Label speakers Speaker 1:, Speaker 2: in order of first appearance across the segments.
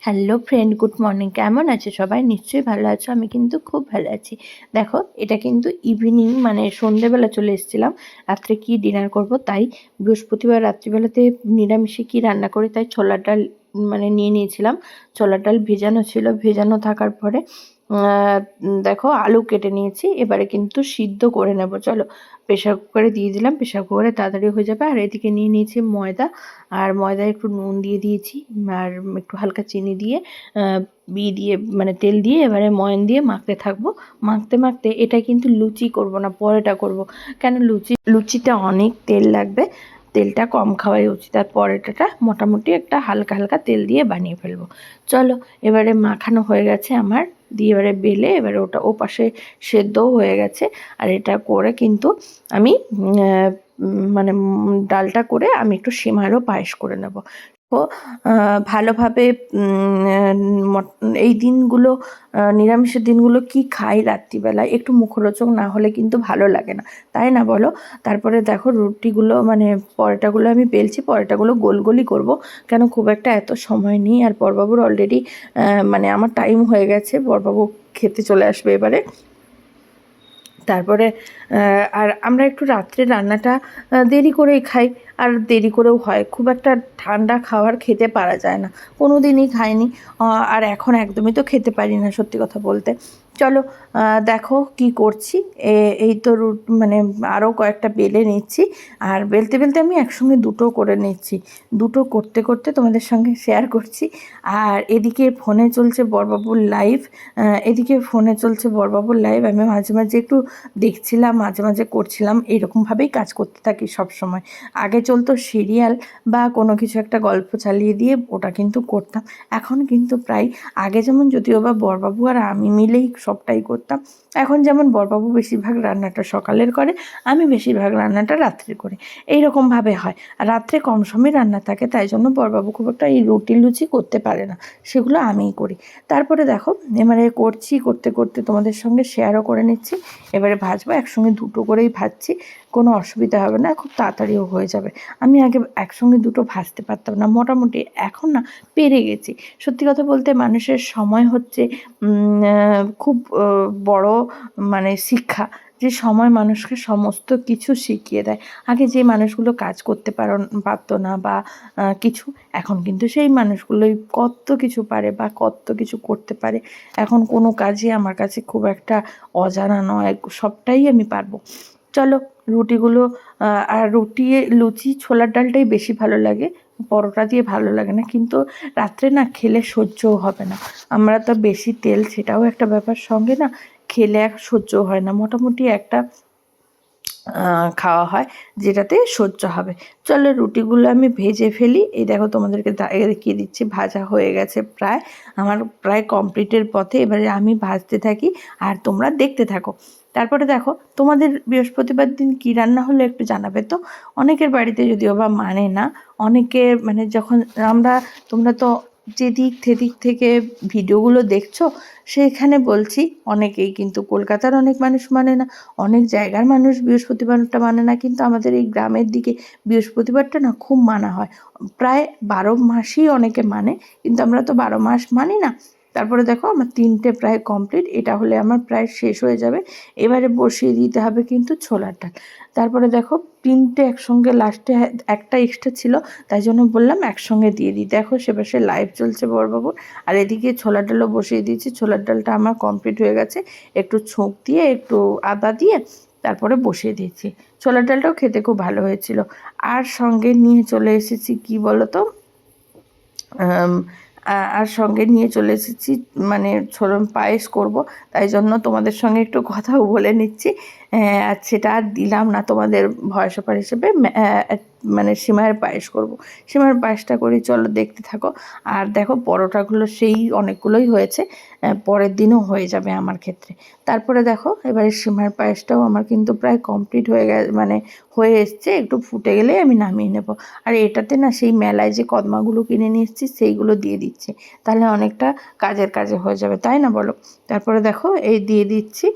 Speaker 1: Hello friend, good morning. কেমন আছো সবাই? নিশ্চয়ই ভালো আছো। আমি কিন্তু খুব ভালো আছি। দেখো, এটা কিন্তু ইভিনিং মানে সন্ধ্যেবেলা চলে এসেছিলাম। রাত্রে কি ডিনার করব তাই বৃহস্পতিবার রাত্রিবেলাতে নিরামিষে কি রান্না করি তাই ছোলার ডাল মানে নিয়ে নিয়েছিলাম। ছোলার ডাল ভেজানো ছিল, ভেজানো থাকার পরে দেখো আলু কেটে নিয়েছি। এবারে কিন্তু সিদ্ধ করে নেব। চলো প্রেশার কুকারে দিয়ে দিলাম, প্রেশার কুকারে তাড়াতাড়ি হয়ে যাবে। আর এদিকে নিয়ে নিয়েছি ময়দা, আর ময়দায় একটু নুন দিয়ে দিয়েছি আর একটু হালকা চিনি দিয়ে দিয়ে মানে তেল দিয়ে এবারে ময়ান দিয়ে মাখতে থাকবো। মাখতে মাখতে এটা কিন্তু লুচি করব না, পরোটা করব। কেন লুচিটা অনেক তেল লাগবে, তেলটা কম খাওয়াই উচিত। আর পরোটাটা মোটামুটি একটা হালকা হালকা তেল দিয়ে বানিয়ে ফেলবো। চলো, এবারে মাখানো হয়ে গেছে আমার, দিয়ে এবারে বেলে এবারে ওটা ও পাশে সেদ্ধও হয়ে গেছে। আর এটা করে কিন্তু আমি মানে ডালটা করে আমি একটু সিমাইয়েরও পায়েস করে নেব। তো ভালোভাবে এই দিনগুলো নিরামিষের দিনগুলো কি খাই রাত্রিবেলায় একটু মুখরোচক না হলে কিন্তু ভালো লাগে না, তাই না বলো? তারপরে দেখো রুটিগুলো মানে পরোটাগুলো আমি বেলছি, পরোটাগুলো গোল গোলই করবো। কেন খুব একটা এত সময় নেই। আর বড়বাবুর অলরেডি মানে আমার টাইম হয়ে গেছে, বড়বাবু খেতে চলে আসবে এবারে। তারপরে আর আমরা একটু রাত্রে রান্নাটা দেরি করেই খাই। আর দেরি করেও হয়, খুব একটা ঠান্ডা খাবার খেতে পারা যায় না, কোনো দিনই খাইনি। আর এখন একদমই তো খেতে পারি না সত্যি কথা বলতে। চলো দেখো কি করছি। এই তো মানে আরও কয়েকটা বেলে নিচ্ছি। আর বেলতে বেলতে আমি একসঙ্গে দুটো করে নিচ্ছি, দুটো করতে করতে তোমাদের সঙ্গে শেয়ার করছি। আর এদিকে ফোনে চলছে বড়বাবুর লাইভ, এদিকে ফোনে চলছে বড়বাবুর লাইভ। আমি মাঝে মাঝে একটু দেখছিলাম, মাঝে মাঝে করছিলাম, এরকমভাবেই কাজ করতে থাকি সব সময়। আগে চলতো সিরিয়াল বা কোনো কিছু একটা গল্প চালিয়ে দিয়ে ওটা কিন্তু করতাম। এখন কিন্তু প্রায় আগে যেমন যদিও বা বড়বাবু আর আমি মিলেই সবটাই করতাম, এখন যেমন বড়বাবু বেশিরভাগ রান্নাটা সকালের করে, আমি বেশিরভাগ রান্নাটা রাত্রে করি। এইরকমভাবে হয়। আর রাত্রে কম সময় রান্না থাকে, তাই জন্য বড়বাবু খুব একটা এই রুটি লুচি করতে পারে না, সেগুলো আমিই করি। তারপরে দেখো এবারে করছি, করতে করতে তোমাদের সঙ্গে শেয়ারও করে নিচ্ছি। এবারে ভাজবো, একসঙ্গে দুটো করেই ভাজছি, কোনো অসুবিধা হবে না, খুব তাড়াতাড়িও হয়ে যাবে। আমি আগে একসঙ্গে দুটো ভাজতে পারতাম না মোটামুটি, এখন না পেরে গেছি। সত্যি কথা বলতে মানুষের সময় হচ্ছে খুব বড় মানে শিক্ষা, যে সময় মানুষকে সমস্ত কিছু শিখিয়ে দেয়। আগে যে মানুষগুলো কাজ করতে পারতো না বা কিছু, এখন কিন্তু সেই মানুষগুলোই কত কিছু পারে বা কত কিছু করতে পারে। এখন কোনো কাজই আমার কাছে খুব একটা অজানা নয়, সবটাই আমি পারবো। চলো রুটিগুলো আর লুচি ছোলার ডালটাই বেশি ভালো লাগে, পরোটা দিয়ে ভালো লাগে না। কিন্তু রাত্রে না খেলে সহ্যও হবে না, আমরা তো বেশি তেল, সেটাও একটা ব্যাপার, সঙ্গে না খেলে সহ্য হয় না। মোটামুটি একটা খাওয়া হয় যেটাতে সহ্য হবে। চলো রুটিগুলো আমি ভেজে ফেলি। এই দেখো তোমাদেরকে দেখিয়ে দিচ্ছি, ভাজা হয়ে গেছে প্রায়, আমার প্রায় কমপ্লিটের পথে। এবারে আমি ভাজতে থাকি আর তোমরা দেখতে থাকো। তারপরে দেখো তোমাদের বৃহস্পতিবার দিন কী রান্না হলো একটু জানাবে তো। অনেকের বাড়িতে যদিও বা মানে না, অনেকে মানে যখন তোমরা তো যেদিক সেদিক থেকে ভিডিওগুলো দেখছো, সেখানে বলছি অনেকেই কিন্তু কলকাতার অনেক মানুষ মানে না, অনেক জায়গার মানুষ বৃহস্পতিবারটা মানে না, কিন্তু আমাদের এই গ্রামের দিকে বৃহস্পতিবারটা না খুব মানা হয়। প্রায় 12 মাসই অনেকে মানে, কিন্তু আমরা তো 12 মাস মানি না। তারপরে দেখো আমার 3টে প্রায় কমপ্লিট, এটা হলে আমার প্রায় শেষ হয়ে যাবে। এবারে বসিয়ে দিতে হবে কিন্তু ছোলার ডাল। তারপরে দেখো 3টে একসঙ্গে, লাস্টে একটা এক্সট্রা ছিল, তাই জন্য বললাম একসঙ্গে দিয়ে দিই। দেখো সেপাশে লাইভ চলছে বড়বাবুর, আর এদিকে ছোলার ডালও বসিয়ে দিয়েছি। ছোলার ডালটা আমার কমপ্লিট হয়ে গেছে, একটু ছোঁক দিয়ে একটু আদা দিয়ে তারপরে বসিয়ে দিয়েছি। ছোলার ডালটাও খেতে খুব ভালো হয়েছিল। আর সঙ্গে নিয়ে চলে এসেছি কি বলো তো, আর সঙ্গে নিয়ে চলে এসেছি মানে পায়েস করব, তাই জন্য তোমাদের সঙ্গে একটু কথাও বলে নিচ্ছি। আর সেটা আর দিলাম না তোমাদের ভয়েস ওভার হিসেবে, মানে সিমাইয়ের পায়েস করব। সিমাইয়ের পায়েসটা করি, চলো দেখতে থাকো। আর দেখো পরোটাগুলো সেই অনেকগুলোই হয়েছে, পরের দিনও হয়ে যাবে আমার ক্ষেত্রে। তারপরে দেখো এবারে সিমাইয়ের পায়েসটাও আমার কিন্তু প্রায় কমপ্লিট হয়ে মানে হয়ে এসছে, একটু ফুটে গেলেই আমি নামিয়ে নেব। আর এটাতে না সেই মেলায় যে কদমাগুলো কিনে নিয়ে এসেছি সেইগুলো দিয়ে দিচ্ছি, তাহলে অনেকটা কাজে হয়ে যাবে, তাই না বলো? তারপরে দেখো এই দিয়ে দিচ্ছি।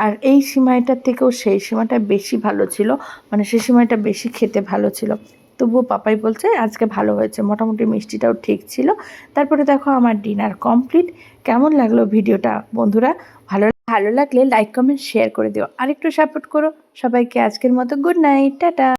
Speaker 1: আর এই সিমাইটার থেকেও সেই সিমাইটা বেশি ভালো ছিল, মানে সেই সিমাইটা বেশি খেতে ভালো ছিল। তবুও পাপাই বলছে আজকে ভালো হয়েছে, মোটামুটি মিষ্টিটাও ঠিক ছিল। তারপরে দেখো আমার ডিনার কমপ্লিট। কেমন লাগলো ভিডিওটা বন্ধুরা? ভালো ভালো লাগলে লাইক কমেন্ট শেয়ার করে দিও, আর একটু সাপোর্ট করো। সবাইকে আজকের মতো গুড নাইট, টাটা।